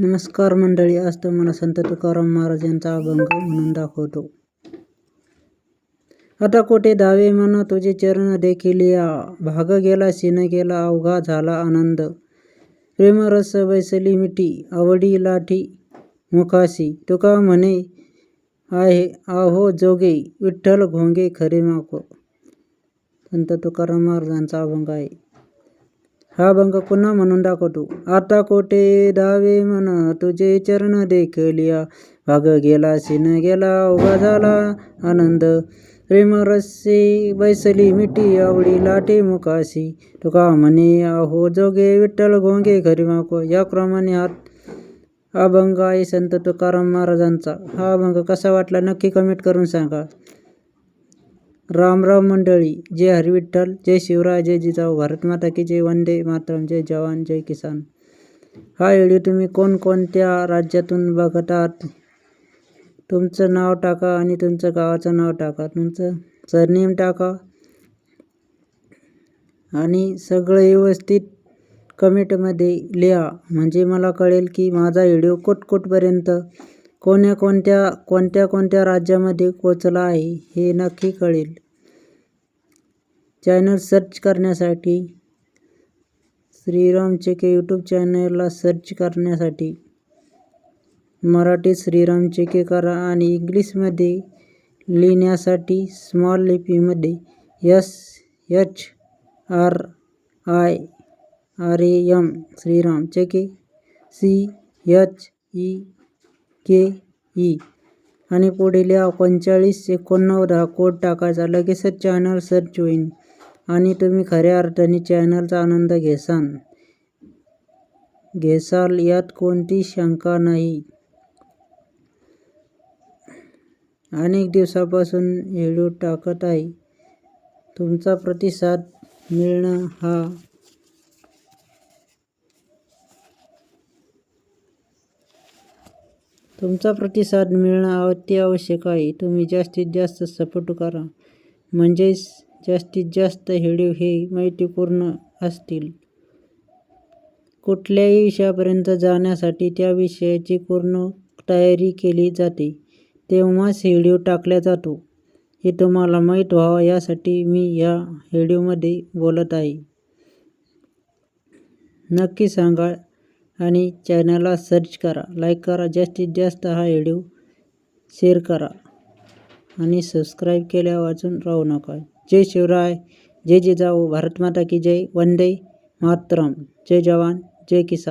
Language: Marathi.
नमस्कार मंडळी, आज तुम्हाला संत तुकाराम महाराज यांचा अभंग म्हणून दाखवतो. आता कोठे धावे म्हण तुझे चरण देखील या, भाग गेला सीन गेला अवघा झाला आनंद. प्रेमरस बैसली मिठी आवडी लाठी मुखासी, तुका म्हणे आहे आहो जोगे विठ्ठल घोंगे खरे माको. संत तुकाराम महाराजांचा अभंग आहे. हा अभंग पुन्हा म्हणून दाखवतो. आता कोठे धावे म्हण तुझे चरण देखलिया, भाग गेला सीन गेला उभा झाला आनंद. प्रेमरसी बैसली मिठी आवडी लाटे मुखासी, तुका म्हणे आहो जोगे विठ्ठल घोंगे खरी माको. याप्रमाणे हा अभंग आहे संत तुकाराम महाराजांचा. हा अभंग कसा वाटला नक्की कमेंट करून सांगा. राम राम मंडळी. जय हरी विठ्ठल, जय शिवराय, जय जिजाऊ, भारत माता की जय, वंदे मातरम, जय जवान जय किसान. हा व्हिडिओ तुम्ही कोणकोणत्या राज्यातून बघत आहात, तुमचं नाव टाका आणि तुमचं गावाचं नाव टाका, तुमचं सरनेम टाका आणि सगळं व्यवस्थित कमेंटमध्ये लिहा. म्हणजे मला कळेल की माझा व्हिडिओ कुठपर्यंत कोणत्या राज्यामध्ये पोचला आहे हे नक्की कळेल. चॅनल सर्च करण्यासाठी श्रीराम चेके यूट्यूब चॅनलला सर्च करण्यासाठी मराठीत श्रीराम चेके करा आणि इंग्लिशमध्ये लिहिण्यासाठी स्मॉल लिपीमध्ये SHRIRAM श्रीराम चेके CHEKE आणि पुढे लिहा 4589 कोड टाकायचा. लगेचच चॅनल सर्च होईल आणि तुम्ही खऱ्या अर्थाने चॅनलचा आनंद घेसाल यात कोणती शंका नाही. अनेक दिवसापासून व्हिडिओ टाकत आहे. तुमचा प्रतिसाद मिळणं अति आवश्यक आहे. तुम्ही जास्तीत जास्त सपोर्ट करा, म्हणजेच जास्तीत जास्त व्हिडिओ हे माहितीपूर्ण असतील. कुठल्याही विषयापर्यंत जाण्यासाठी त्या विषयाची पूर्ण तयारी केली जाते, तेव्हाच व्हिडिओ टाकला जातो. हे तुम्हाला माहीत व्हावं यासाठी मी या व्हिडिओमध्ये बोलत आहे. नक्की सांगा आणि चॅनलला सर्च करा, लाईक करा, जास्तीत जास्त हा व्हिडिओ शेअर करा आणि सबस्क्राईब केल्या वाचून राहू नका. जय शिवराय, जय जिजाऊ, भारत माता की जय, वंदे मातरम, जय जवान जय किसान.